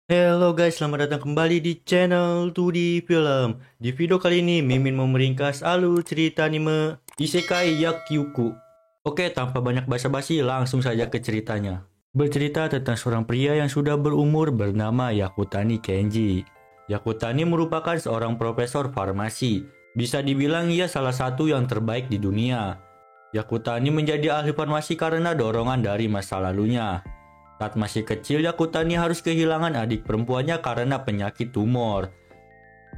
Halo guys, selamat datang kembali di channel 2D Film. Di video kali ini, Mimin mau meringkas alur cerita anime Isekai Yakyuku. Oke, tanpa banyak basa-basi, langsung saja ke ceritanya. Bercerita tentang seorang pria yang sudah berumur bernama Yakutani Kenji. Yakutani merupakan seorang profesor farmasi. Bisa dibilang ia salah satu yang terbaik di dunia. Yakutani menjadi ahli farmasi karena dorongan dari masa lalunya. Saat masih kecil, Yakutani harus kehilangan adik perempuannya karena penyakit tumor.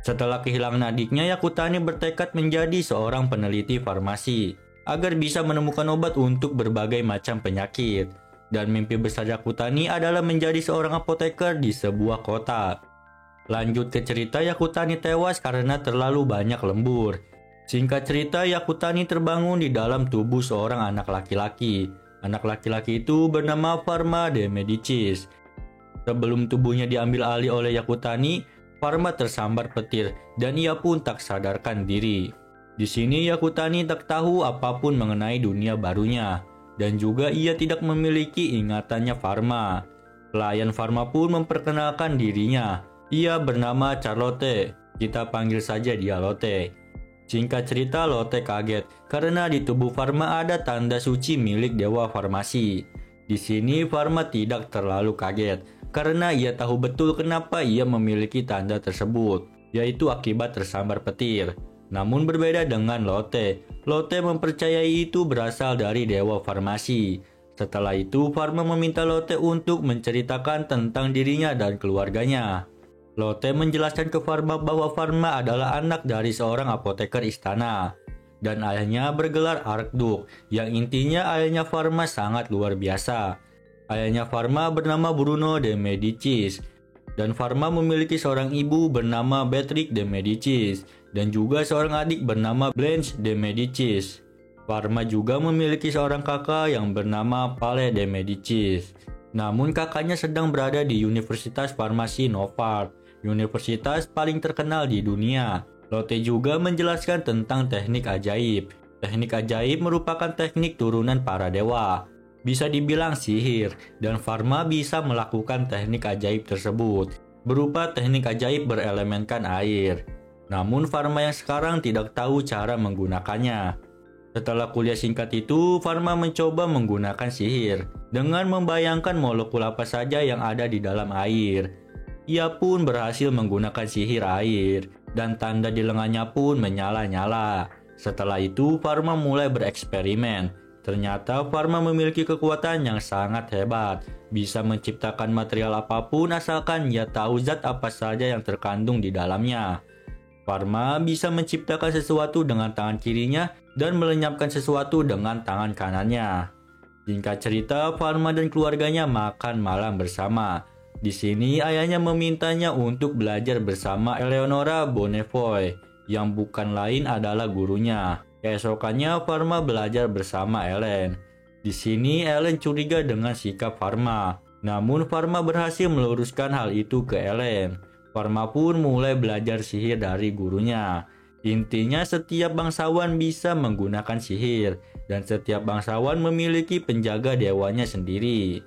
Setelah kehilangan adiknya, Yakutani bertekad menjadi seorang peneliti farmasi agar bisa menemukan obat untuk berbagai macam penyakit. Dan mimpi besar Yakutani adalah menjadi seorang apoteker di sebuah kota. Lanjut ke cerita, Yakutani tewas karena terlalu banyak lembur. Singkat cerita, Yakutani terbangun di dalam tubuh seorang anak laki-laki. Anak laki-laki itu bernama Pharma de Medicis. Sebelum tubuhnya diambil alih oleh Yakutani, Pharma tersambar petir dan ia pun tak sadarkan diri. Di sini Yakutani tak tahu apapun mengenai dunia barunya dan juga ia tidak memiliki ingatannya Pharma. Pelayan Pharma pun memperkenalkan dirinya. Ia bernama Charlotte. Kita panggil saja dia Lotte. Singkat cerita, Lotte kaget karena di tubuh Pharma ada tanda suci milik dewa farmasi. Di sini Pharma tidak terlalu kaget karena ia tahu betul kenapa ia memiliki tanda tersebut, yaitu akibat tersambar petir. Namun berbeda dengan Lotte, Lotte mempercayai itu berasal dari dewa farmasi. Setelah itu, Pharma meminta Lotte untuk menceritakan tentang dirinya dan keluarganya. Lotte menjelaskan ke Pharma bahwa Pharma adalah anak dari seorang apoteker istana. Dan ayahnya bergelar Arkduk, yang intinya ayahnya Pharma sangat luar biasa. Ayahnya Pharma bernama Bruno de Medicis. Dan Pharma memiliki seorang ibu bernama Beatrix de Medicis. Dan juga seorang adik bernama Blanche de Medicis. Pharma juga memiliki seorang kakak yang bernama Pale de Medicis. Namun kakaknya sedang berada di Universitas Farmasi Novart, universitas paling terkenal di dunia. Lotte juga menjelaskan tentang teknik ajaib. Teknik ajaib merupakan teknik turunan para dewa. Bisa dibilang sihir, dan Pharma bisa melakukan teknik ajaib tersebut, berupa teknik ajaib berelemenkan air. Namun Pharma yang sekarang tidak tahu cara menggunakannya. Setelah kuliah singkat itu, Pharma mencoba menggunakan sihir dengan membayangkan molekul apa saja yang ada di dalam air. Ia pun berhasil menggunakan sihir air, dan tanda di lengannya pun menyala-nyala. Setelah itu, Pharma mulai bereksperimen. Ternyata Pharma memiliki kekuatan yang sangat hebat, bisa menciptakan material apapun asalkan ia tahu zat apa saja yang terkandung di dalamnya. Pharma bisa menciptakan sesuatu dengan tangan kirinya dan melenyapkan sesuatu dengan tangan kanannya. Singkat cerita, Pharma dan keluarganya makan malam bersama. Di sini ayahnya memintanya untuk belajar bersama Eleonora Bonnefoy, yang bukan lain adalah gurunya. Keesokannya Pharma belajar bersama Ellen. Di sini Ellen curiga dengan sikap Pharma. Namun Pharma berhasil meluruskan hal itu ke Ellen. Pharma pun mulai belajar sihir dari gurunya. Intinya setiap bangsawan bisa menggunakan sihir, dan setiap bangsawan memiliki penjaga dewanya sendiri.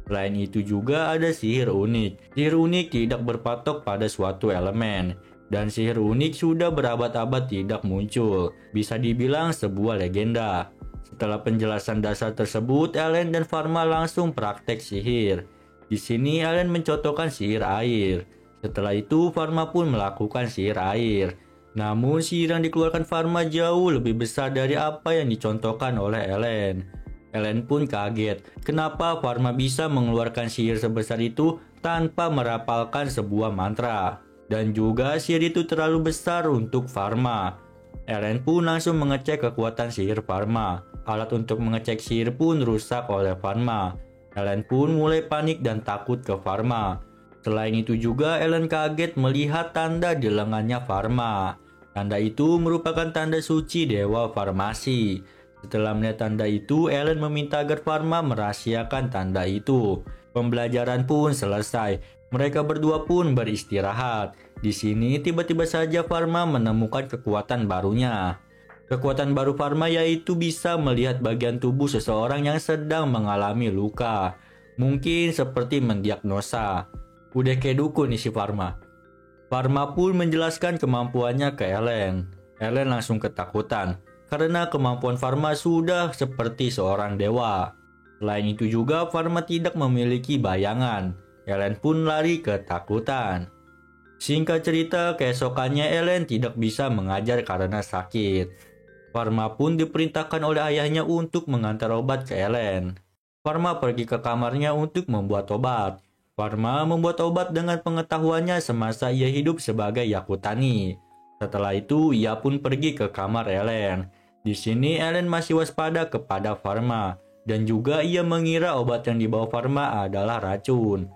Selain itu juga ada sihir unik. Sihir unik tidak berpatok pada suatu elemen. Dan sihir unik sudah berabad-abad tidak muncul. Bisa dibilang sebuah legenda. Setelah penjelasan dasar tersebut, Ellen dan Pharma langsung praktek sihir. Di sini Ellen mencontohkan sihir air. Setelah itu Pharma pun melakukan sihir air. Namun sihir yang dikeluarkan Pharma jauh lebih besar dari apa yang dicontohkan oleh Ellen. Ellen pun kaget, kenapa Pharma bisa mengeluarkan sihir sebesar itu tanpa merapalkan sebuah mantra. Dan juga sihir itu terlalu besar untuk Pharma. Ellen pun langsung mengecek kekuatan sihir Pharma. Alat untuk mengecek sihir pun rusak oleh Pharma. Ellen pun mulai panik dan takut ke Pharma. Selain itu juga Ellen kaget melihat tanda di lengannya Pharma. Tanda itu merupakan tanda suci dewa farmasi. Setelah melihat tanda itu, Ellen meminta agar Pharma merahasiakan tanda itu. Pembelajaran pun selesai. Mereka berdua pun beristirahat. Di sini tiba-tiba saja Pharma menemukan kekuatan barunya. Kekuatan baru Pharma yaitu bisa melihat bagian tubuh seseorang yang sedang mengalami luka. Mungkin seperti mendiagnosa. Udah kayak dukun nih si Pharma. Pharma pun menjelaskan kemampuannya ke Ellen. Ellen langsung ketakutan karena kemampuan Pharma sudah seperti seorang dewa. Selain itu juga Pharma tidak memiliki bayangan. Ellen pun lari ketakutan. Singkat cerita, keesokannya Ellen tidak bisa mengajar karena sakit. Pharma pun diperintahkan oleh ayahnya untuk mengantar obat ke Ellen. Pharma pergi ke kamarnya untuk membuat obat. Pharma membuat obat dengan pengetahuannya semasa ia hidup sebagai Yakutani. Setelah itu, ia pun pergi ke kamar Ellen. Di sini Ellen masih waspada kepada Pharma, dan juga ia mengira obat yang dibawa Pharma adalah racun.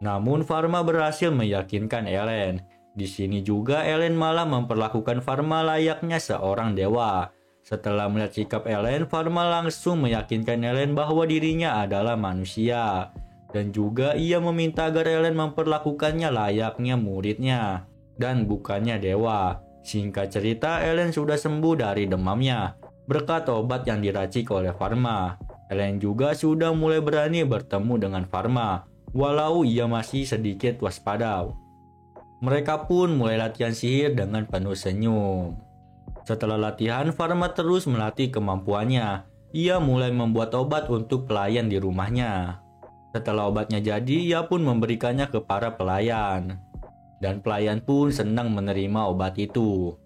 Namun Pharma berhasil meyakinkan Ellen. Di sini juga Ellen malah memperlakukan Pharma layaknya seorang dewa. Setelah melihat sikap Ellen, Pharma langsung meyakinkan Ellen bahwa dirinya adalah manusia. Dan juga ia meminta agar Ellen memperlakukannya layaknya muridnya dan bukannya dewa. Singkat cerita, Ellen sudah sembuh dari demamnya berkat obat yang diracik oleh Pharma. Ellen juga sudah mulai berani bertemu dengan Pharma, walau ia masih sedikit waspada. Mereka pun mulai latihan sihir dengan penuh senyum. Setelah latihan, Pharma terus melatih kemampuannya. Ia mulai membuat obat untuk pelayan di rumahnya. Setelah obatnya jadi, ia pun memberikannya ke para pelayan. Dan pelayan pun senang menerima obat itu.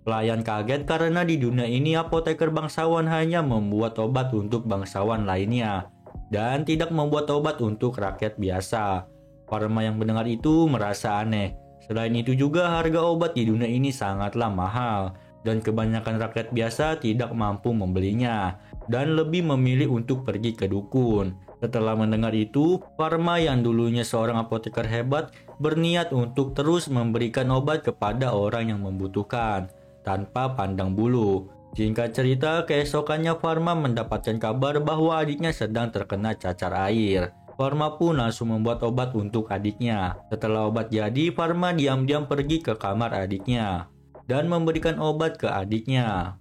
Pelayan kaget karena di dunia ini apoteker bangsawan hanya membuat obat untuk bangsawan lainnya. Dan tidak membuat obat untuk rakyat biasa. Pharma yang mendengar itu merasa aneh. Selain itu juga harga obat di dunia ini sangatlah mahal. Dan kebanyakan rakyat biasa tidak mampu membelinya. Dan lebih memilih untuk pergi ke dukun. Setelah mendengar itu, Pharma yang dulunya seorang apoteker hebat berniat untuk terus memberikan obat kepada orang yang membutuhkan, tanpa pandang bulu. Singkat cerita, keesokannya Pharma mendapatkan kabar bahwa adiknya sedang terkena cacar air. Pharma pun langsung membuat obat untuk adiknya. Setelah obat jadi, Pharma diam-diam pergi ke kamar adiknya dan memberikan obat ke adiknya.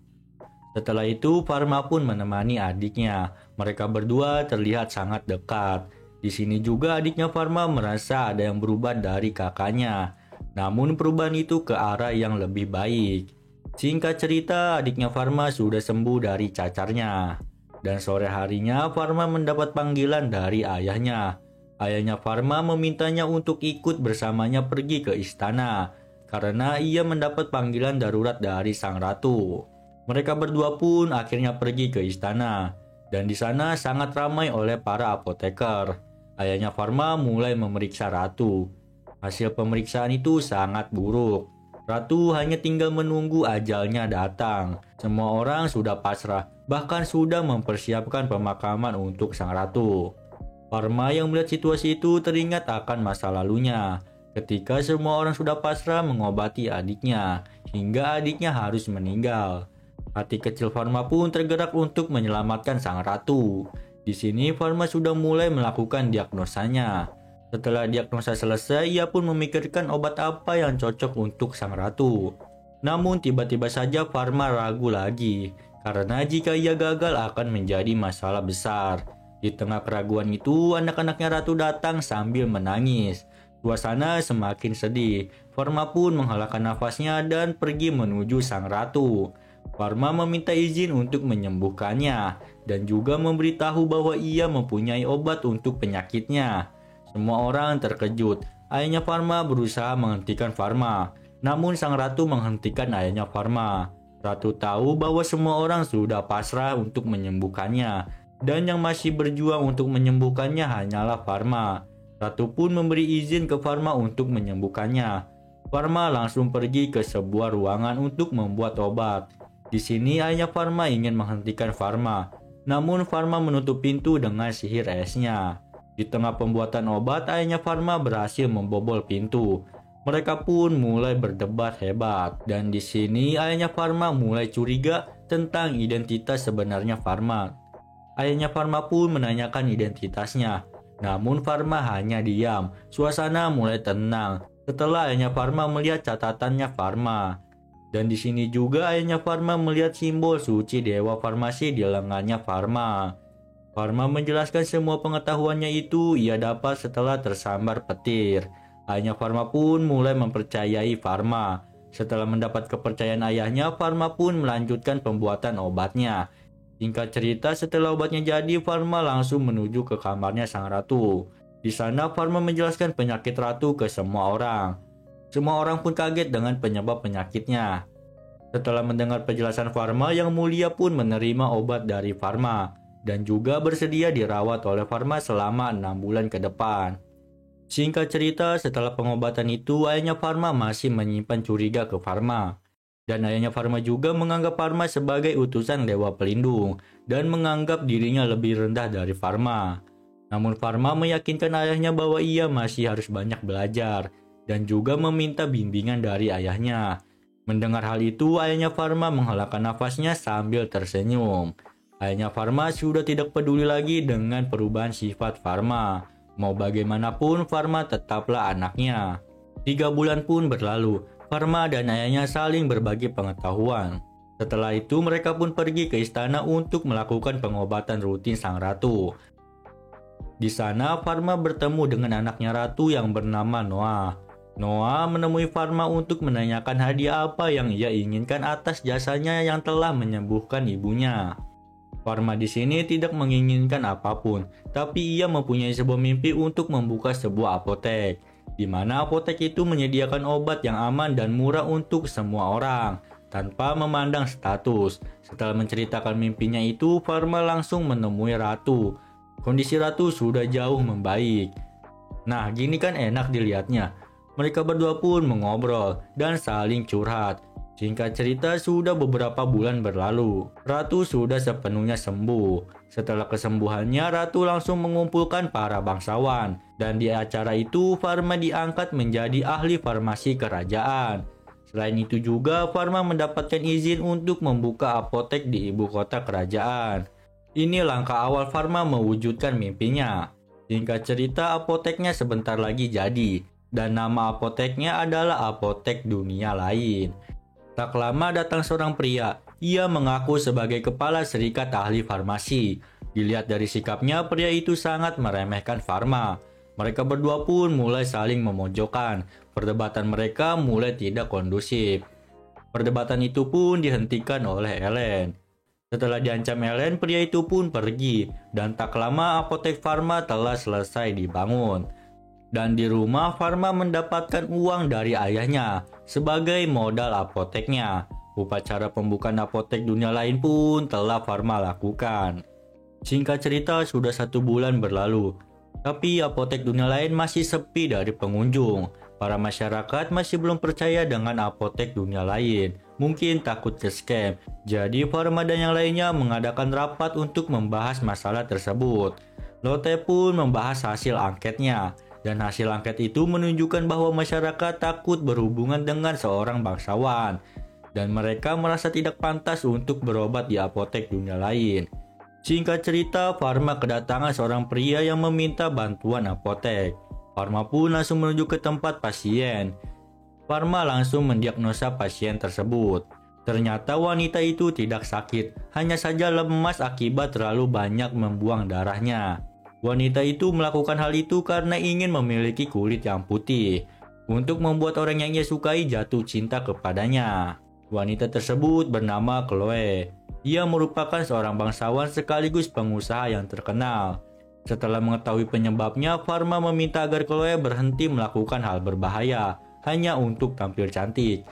Setelah itu, Pharma pun menemani adiknya. Mereka berdua terlihat sangat dekat. Di sini juga adiknya Pharma merasa ada yang berubah dari kakaknya. Namun perubahan itu ke arah yang lebih baik. Singkat cerita, adiknya Pharma sudah sembuh dari cacarnya. Dan sore harinya, Pharma mendapat panggilan dari ayahnya. Ayahnya Pharma memintanya untuk ikut bersamanya pergi ke istana. Karena ia mendapat panggilan darurat dari sang ratu. Mereka berdua pun akhirnya pergi ke istana, dan di sana sangat ramai oleh para apoteker. Ayahnya Pharma mulai memeriksa ratu. Hasil pemeriksaan itu sangat buruk. Ratu hanya tinggal menunggu ajalnya datang. Semua orang sudah pasrah, bahkan sudah mempersiapkan pemakaman untuk sang ratu. Pharma yang melihat situasi itu teringat akan masa lalunya. Ketika semua orang sudah pasrah mengobati adiknya, hingga adiknya harus meninggal. Hati kecil Pharma pun tergerak untuk menyelamatkan sang ratu. Di sini Pharma sudah mulai melakukan diagnosanya. Setelah diagnosa selesai, ia pun memikirkan obat apa yang cocok untuk sang ratu. Namun tiba-tiba saja Pharma ragu lagi, karena jika ia gagal akan menjadi masalah besar. Di tengah keraguan itu, anak-anaknya ratu datang sambil menangis. Suasana semakin sedih. Pharma pun menghalakan nafasnya dan pergi menuju sang ratu. Pharma meminta izin untuk menyembuhkannya dan juga memberitahu bahwa ia mempunyai obat untuk penyakitnya. Semua orang terkejut. Ayahnya Pharma berusaha menghentikan Pharma, namun sang ratu menghentikan ayahnya Pharma. Ratu tahu bahwa semua orang sudah pasrah untuk menyembuhkannya, dan yang masih berjuang untuk menyembuhkannya hanyalah Pharma. Ratu pun memberi izin ke Pharma untuk menyembuhkannya. Pharma langsung pergi ke sebuah ruangan untuk membuat obat. Di sini ayahnya Pharma ingin menghentikan Pharma, namun Pharma menutup pintu dengan sihir esnya. Di tengah pembuatan obat, ayahnya Pharma berhasil membobol pintu. Mereka pun mulai berdebat hebat, dan di sini ayahnya Pharma mulai curiga tentang identitas sebenarnya Pharma. Ayahnya Pharma pun menanyakan identitasnya, namun Pharma hanya diam. Suasana mulai tenang setelah ayahnya Pharma melihat catatannya Pharma. Dan di sini juga ayahnya Pharma melihat simbol suci dewa farmasi di lengannya Pharma. Farma menjelaskan semua pengetahuannya itu ia dapat setelah tersambar petir. Ayahnya Farma pun mulai mempercayai Farma. Setelah mendapat kepercayaan ayahnya, Farma pun melanjutkan pembuatan obatnya. Singkat cerita, setelah obatnya jadi, Farma langsung menuju ke kamarnya sang ratu. Di sana, Farma menjelaskan penyakit ratu ke semua orang. Semua orang pun kaget dengan penyebab penyakitnya. Setelah mendengar penjelasan Farma, Yang Mulia pun menerima obat dari Farma dan juga bersedia dirawat oleh Farma selama 6 bulan ke depan. Singkat cerita, setelah pengobatan itu, ayahnya Farma masih menyimpan curiga ke Farma. Dan ayahnya Farma juga menganggap Farma sebagai utusan dewa pelindung dan menganggap dirinya lebih rendah dari Farma. Namun Farma meyakinkan ayahnya bahwa ia masih harus banyak belajar dan juga meminta bimbingan dari ayahnya. Mendengar hal itu, ayahnya Farma menghelakan nafasnya sambil tersenyum. Ayahnya Farma sudah tidak peduli lagi dengan perubahan sifat Farma. Mau bagaimanapun, Farma tetaplah anaknya. 3 bulan pun berlalu. Farma dan ayahnya saling berbagi pengetahuan. Setelah itu, mereka pun pergi ke istana untuk melakukan pengobatan rutin sang ratu. Di sana, Farma bertemu dengan anaknya ratu yang bernama Noah. Noah menemui Farma untuk menanyakan hadiah apa yang ia inginkan atas jasanya yang telah menyembuhkan ibunya. Farma di sini tidak menginginkan apapun, tapi ia mempunyai sebuah mimpi untuk membuka sebuah apotek, di mana apotek itu menyediakan obat yang aman dan murah untuk semua orang, tanpa memandang status. Setelah menceritakan mimpinya itu, Farma langsung menemui ratu. Kondisi ratu sudah jauh membaik. Nah, gini kan enak dilihatnya. Mereka berdua pun mengobrol dan saling curhat. Singkat cerita, sudah beberapa bulan berlalu. Ratu sudah sepenuhnya sembuh. Setelah kesembuhannya, Ratu langsung mengumpulkan para bangsawan. Dan di acara itu, Farma diangkat menjadi ahli farmasi kerajaan. Selain itu juga, Farma mendapatkan izin untuk membuka apotek di ibu kota kerajaan. Ini langkah awal Farma mewujudkan mimpinya. Singkat cerita, apoteknya sebentar lagi jadi. Dan nama apoteknya adalah Apotek Dunia Lain. Tak lama datang seorang pria. Ia mengaku sebagai kepala serikat ahli farmasi. Dilihat dari sikapnya, pria itu sangat meremehkan Farma. Mereka berdua pun mulai saling memojokkan. Perdebatan mereka mulai tidak kondusif. Perdebatan itu pun dihentikan oleh Ellen. Setelah diancam Ellen, pria itu pun pergi. Dan tak lama apotek Farma telah selesai dibangun. Dan di rumah, Farma mendapatkan uang dari ayahnya sebagai modal apoteknya. Upacara pembukaan apotek dunia lain pun telah Farma lakukan. Singkat cerita, sudah 1 bulan berlalu. Tapi apotek dunia lain masih sepi dari pengunjung. Para masyarakat masih belum percaya dengan apotek dunia lain. Mungkin takut ke scam. Jadi Farma dan yang lainnya mengadakan rapat untuk membahas masalah tersebut. Lotte pun membahas hasil angketnya. Dan hasil angket itu menunjukkan bahwa masyarakat takut berhubungan dengan seorang bangsawan. Dan mereka merasa tidak pantas untuk berobat di apotek dunia lain. Singkat cerita, Farma kedatangan seorang pria yang meminta bantuan apotek. Farma pun langsung menuju ke tempat pasien. Farma langsung mendiagnosa pasien tersebut. Ternyata wanita itu tidak sakit, hanya saja lemas akibat terlalu banyak membuang darahnya. Wanita itu melakukan hal itu karena ingin memiliki kulit yang putih, untuk membuat orang yang ia sukai jatuh cinta kepadanya. Wanita tersebut bernama Chloe. Ia merupakan seorang bangsawan sekaligus pengusaha yang terkenal. Setelah mengetahui penyebabnya, Farma meminta agar Chloe berhenti melakukan hal berbahaya, hanya untuk tampil cantik.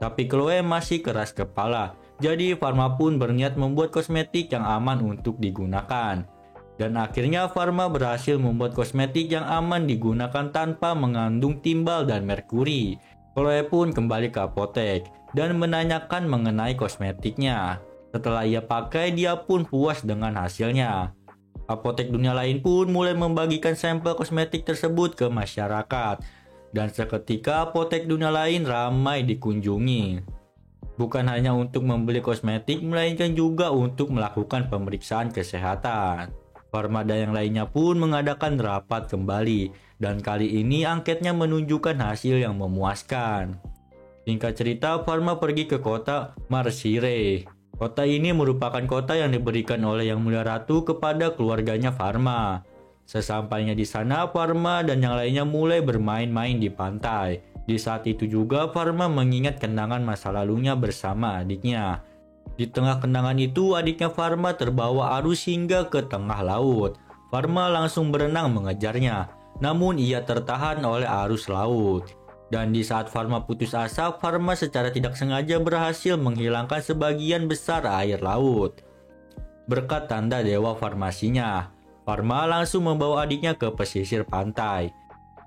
Tapi Chloe masih keras kepala, jadi Farma pun berniat membuat kosmetik yang aman untuk digunakan. Dan akhirnya Farma berhasil membuat kosmetik yang aman digunakan tanpa mengandung timbal dan merkuri. Chloe pun kembali ke apotek dan menanyakan mengenai kosmetiknya. Setelah ia pakai, dia pun puas dengan hasilnya. Apotek dunia lain pun mulai membagikan sampel kosmetik tersebut ke masyarakat. Dan seketika apotek dunia lain ramai dikunjungi. Bukan hanya untuk membeli kosmetik, melainkan juga untuk melakukan pemeriksaan kesehatan. Farma dan yang lainnya pun mengadakan rapat kembali, dan kali ini angketnya menunjukkan hasil yang memuaskan. Singkat cerita, Farma pergi ke kota Marshire. Kota ini merupakan kota yang diberikan oleh Yang Mulia Ratu kepada keluarganya Farma. Sesampainya di sana, Farma dan yang lainnya mulai bermain-main di pantai. Di saat itu juga Farma mengingat kenangan masa lalunya bersama adiknya. Di tengah kenangan itu, adiknya Farma terbawa arus hingga ke tengah laut. Farma langsung berenang mengejarnya, namun ia tertahan oleh arus laut. Dan di saat Farma putus asa, Farma secara tidak sengaja berhasil menghilangkan sebagian besar air laut. Berkat tanda dewa farmasinya, Farma langsung membawa adiknya ke pesisir pantai.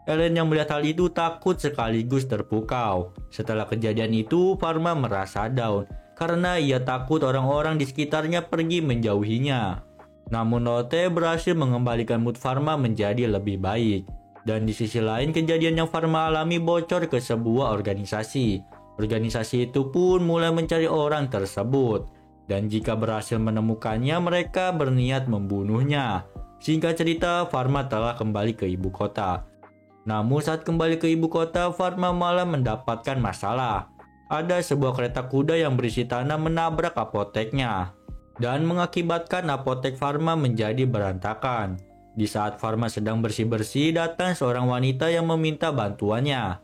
Ellen yang melihat hal itu takut sekaligus terpukau. Setelah kejadian itu, Farma merasa down karena ia takut orang-orang di sekitarnya pergi menjauhinya. Namun Lotte berhasil mengembalikan mood Farma menjadi lebih baik. Dan di sisi lain, kejadian yang Farma alami bocor ke sebuah organisasi. Organisasi itu pun mulai mencari orang tersebut. Dan jika berhasil menemukannya, mereka berniat membunuhnya. Singkat cerita, Farma telah kembali ke ibu kota. Namun saat kembali ke ibu kota, Farma malah mendapatkan masalah. Ada sebuah kereta kuda yang berisi tanah menabrak apoteknya. Dan mengakibatkan apotek Farma menjadi berantakan. Di saat Farma sedang bersih-bersih, datang seorang wanita yang meminta bantuannya.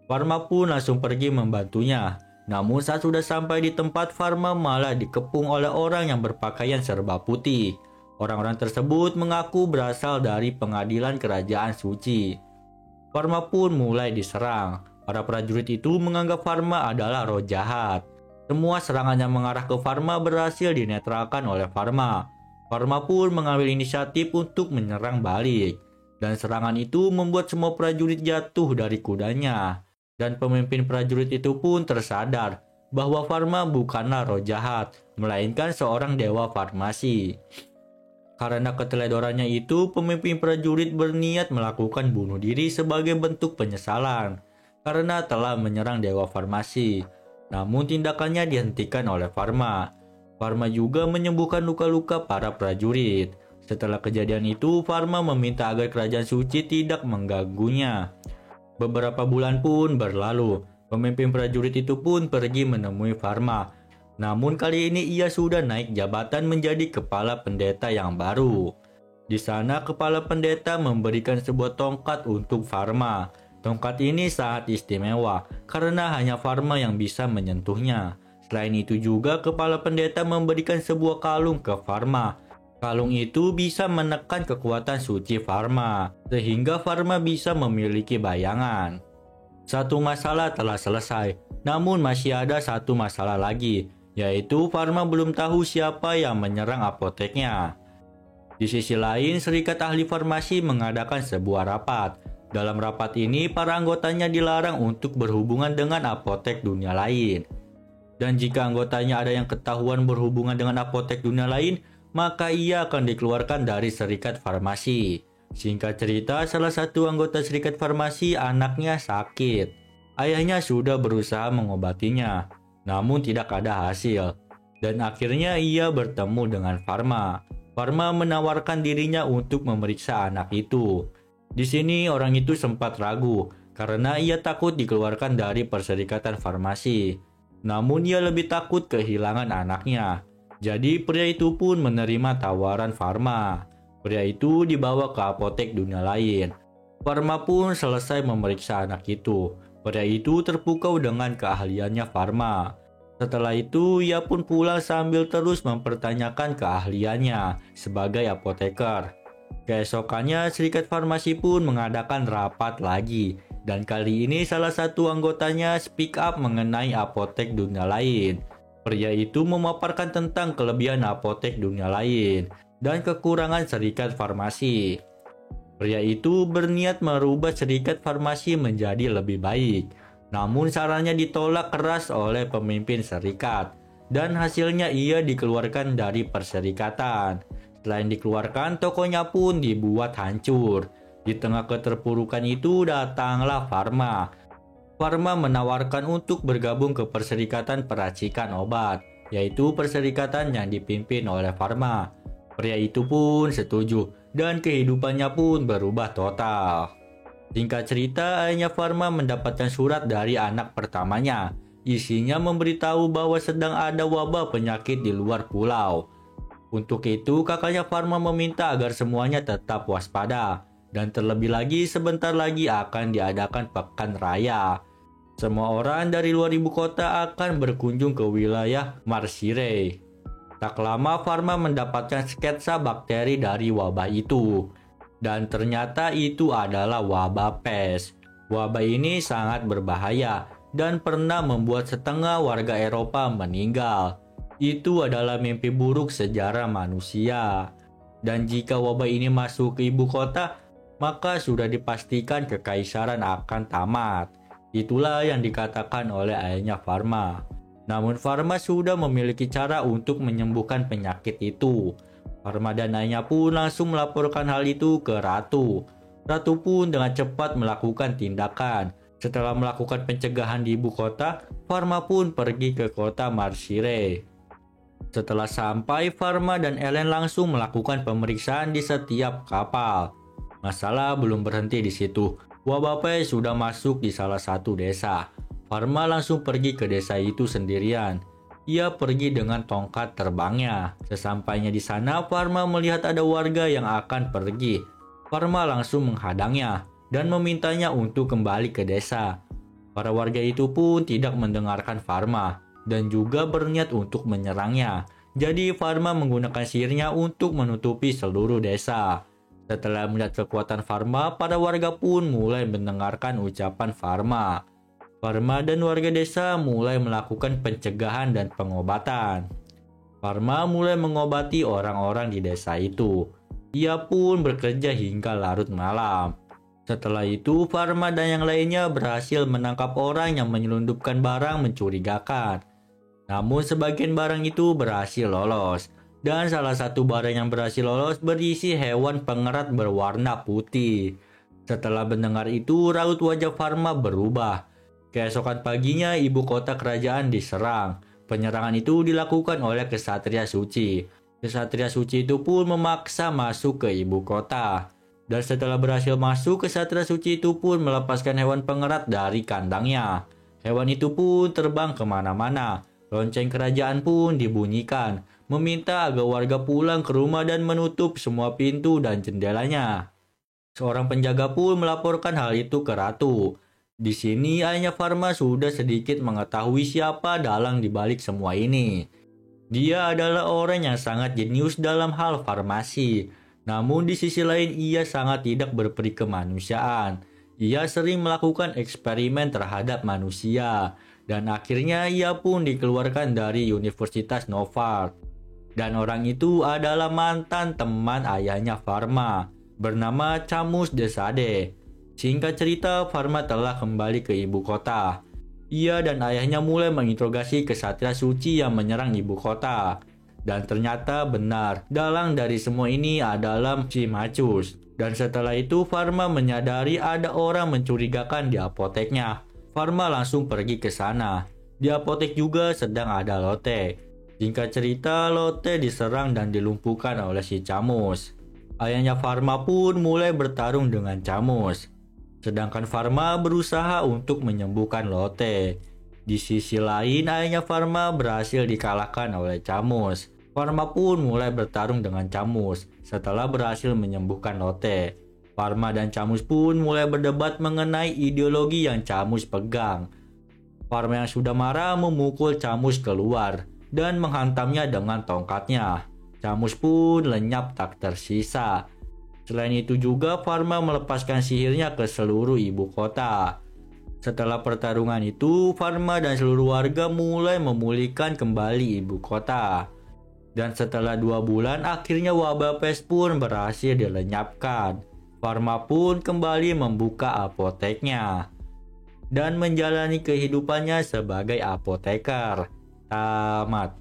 Farma pun langsung pergi membantunya. Namun saat sudah sampai di tempat, Farma malah dikepung oleh orang yang berpakaian serba putih. Orang-orang tersebut mengaku berasal dari pengadilan kerajaan suci. Farma pun mulai diserang. Para prajurit itu menganggap Farma adalah roh jahat. Semua serangan yang mengarah ke Farma berhasil dinetralkan oleh Farma. Farma pun mengambil inisiatif untuk menyerang balik. Dan serangan itu membuat semua prajurit jatuh dari kudanya. Dan pemimpin prajurit itu pun tersadar bahwa Farma bukanlah roh jahat, melainkan seorang dewa farmasi. Karena keteledorannya itu, pemimpin prajurit berniat melakukan bunuh diri sebagai bentuk penyesalan karena telah menyerang dewa farmasi. Namun tindakannya dihentikan oleh Farma. Farma juga menyembuhkan luka-luka para prajurit. Setelah kejadian itu, Farma meminta agar kerajaan suci tidak mengganggunya. Beberapa bulan pun berlalu. Pemimpin prajurit itu pun pergi menemui Farma. Namun kali ini ia sudah naik jabatan menjadi kepala pendeta yang baru. Di sana kepala pendeta memberikan sebuah tongkat untuk Farma. Tongkat ini sangat istimewa karena hanya Farma yang bisa menyentuhnya. Selain itu juga kepala pendeta memberikan sebuah kalung ke Farma. Kalung itu bisa menekan kekuatan suci Farma, sehingga Farma bisa memiliki bayangan. Satu masalah telah selesai, namun masih ada satu masalah lagi, yaitu Farma belum tahu siapa yang menyerang apoteknya. Di sisi lain, Serikat Ahli Farmasi mengadakan sebuah rapat. Dalam rapat ini, para anggotanya dilarang untuk berhubungan dengan apotek dunia lain. Dan jika anggotanya ada yang ketahuan berhubungan dengan apotek dunia lain, maka ia akan dikeluarkan dari Serikat Farmasi. Singkat cerita, salah satu anggota Serikat Farmasi anaknya sakit. Ayahnya sudah berusaha mengobatinya, namun tidak ada hasil. Dan akhirnya ia bertemu dengan Farma. Farma menawarkan dirinya untuk memeriksa anak itu. Di sini orang itu sempat ragu karena ia takut dikeluarkan dari Perserikatan Farmasi. Namun ia lebih takut kehilangan anaknya. Jadi pria itu pun menerima tawaran Farma. Pria itu dibawa ke apotek dunia lain. Farma pun selesai memeriksa anak itu. Pria itu terpukau dengan keahliannya Farma. Setelah itu ia pun pulang sambil terus mempertanyakan keahliannya sebagai apoteker. Keesokannya Serikat Farmasi pun mengadakan rapat lagi. Dan kali ini salah satu anggotanya speak up mengenai apotek dunia lain. Pria itu memaparkan tentang kelebihan apotek dunia lain dan kekurangan Serikat Farmasi. Pria itu berniat merubah Serikat Farmasi menjadi lebih baik. Namun sarannya ditolak keras oleh pemimpin serikat. Dan hasilnya ia dikeluarkan dari perserikatan. Selain dikeluarkan, tokonya pun dibuat hancur. Di tengah keterpurukan itu datanglah Farma. Farma menawarkan untuk bergabung ke Perserikatan Peracikan Obat, yaitu perserikatan yang dipimpin oleh Farma. Pria itu pun setuju dan kehidupannya pun berubah total. Singkat cerita, ayahnya Farma mendapatkan surat dari anak pertamanya Isinya memberitahu bahwa sedang ada wabah penyakit di luar pulau. Untuk itu, kakaknya Farma meminta agar semuanya tetap waspada. Dan terlebih lagi, sebentar lagi akan diadakan pekan raya. Semua orang dari luar ibu kota akan berkunjung ke wilayah Marsire. Tak lama, Farma mendapatkan sketsa bakteri dari wabah itu. Dan ternyata itu adalah wabah pes. Wabah ini sangat berbahaya dan pernah membuat setengah warga Eropa meninggal. Itu adalah mimpi buruk sejarah manusia. Dan jika wabah ini masuk ke ibu kota, maka sudah dipastikan kekaisaran akan tamat. Itulah yang dikatakan oleh ayahnya Farma. Namun Farma sudah memiliki cara untuk menyembuhkan penyakit itu. Farma dan ayahnya pun langsung melaporkan hal itu ke Ratu. Ratu pun dengan cepat melakukan tindakan. Setelah melakukan pencegahan di ibu kota, Farma pun pergi ke kota Marsire. Setelah sampai, Farma dan Ellen langsung melakukan pemeriksaan di setiap kapal. Masalah belum berhenti di situ. Wabah pes sudah masuk di salah satu desa. Farma langsung pergi ke desa itu sendirian. Ia pergi dengan tongkat terbangnya. Sesampainya di sana, Farma melihat ada warga yang akan pergi. Farma langsung menghadangnya dan memintanya untuk kembali ke desa. Para warga itu pun tidak mendengarkan Farma dan juga berniat untuk menyerangnya. Jadi Farma menggunakan sihirnya untuk menutupi seluruh desa. Setelah melihat kekuatan Farma, para warga pun mulai mendengarkan ucapan Farma. Farma dan warga desa mulai melakukan pencegahan dan pengobatan. Farma mulai mengobati orang-orang di desa itu. Ia pun bekerja hingga larut malam. Setelah itu, Farma dan yang lainnya berhasil menangkap orang yang menyelundupkan barang mencurigakan. Namun sebagian barang itu berhasil lolos. Dan salah satu barang yang berhasil lolos berisi hewan pengerat berwarna putih. Setelah mendengar itu, raut wajah Farma berubah. Keesokan paginya, ibu kota kerajaan diserang. Penyerangan itu dilakukan oleh kesatria suci. Kesatria suci itu pun memaksa masuk ke ibu kota. Dan setelah berhasil masuk, kesatria suci itu pun melepaskan hewan pengerat dari kandangnya. Hewan itu pun terbang kemana-mana. Lonceng kerajaan pun dibunyikan, meminta agar warga pulang ke rumah dan menutup semua pintu dan jendelanya. Seorang penjaga pun melaporkan hal itu ke Ratu. Di sini ayahnya Farma sudah sedikit mengetahui siapa dalang dibalik semua ini. Dia adalah orang yang sangat jenius dalam hal farmasi. Namun di sisi lain ia sangat tidak berperi kemanusiaan. Ia sering melakukan eksperimen terhadap manusia. Dan akhirnya ia pun dikeluarkan dari Universitas Novart. Dan orang itu adalah mantan teman ayahnya Farma, bernama Camus de Sade. Singkat cerita, Farma telah kembali ke ibu kota. Ia dan ayahnya mulai menginterogasi kesatria suci yang menyerang ibu kota. Dan ternyata benar, dalang dari semua ini adalah si Macus. Dan setelah itu Farma menyadari ada orang mencurigakan di apoteknya. Farma langsung pergi ke sana. Di apotek juga sedang ada Lotte. Singkat cerita, Lotte diserang dan dilumpuhkan oleh si Camus. Ayahnya Farma pun mulai bertarung dengan Camus. Sedangkan Farma berusaha untuk menyembuhkan Lotte. Di sisi lain, ayahnya Farma berhasil dikalahkan oleh Camus. Farma pun mulai bertarung dengan Camus setelah berhasil menyembuhkan Lotte. Farma dan Camus pun mulai berdebat mengenai ideologi yang Camus pegang. Farma yang sudah marah memukul Camus keluar dan menghantamnya dengan tongkatnya. Camus pun lenyap tak tersisa. Selain itu juga Farma melepaskan sihirnya ke seluruh ibu kota. Setelah pertarungan itu, Farma dan seluruh warga mulai memulihkan kembali ibu kota. Dan setelah 2 bulan, akhirnya wabah pes pun berhasil dilenyapkan. Farma pun kembali membuka apoteknya dan menjalani kehidupannya sebagai apoteker. Tamat.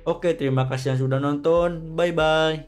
Oke, terima kasih yang sudah nonton. Bye-bye.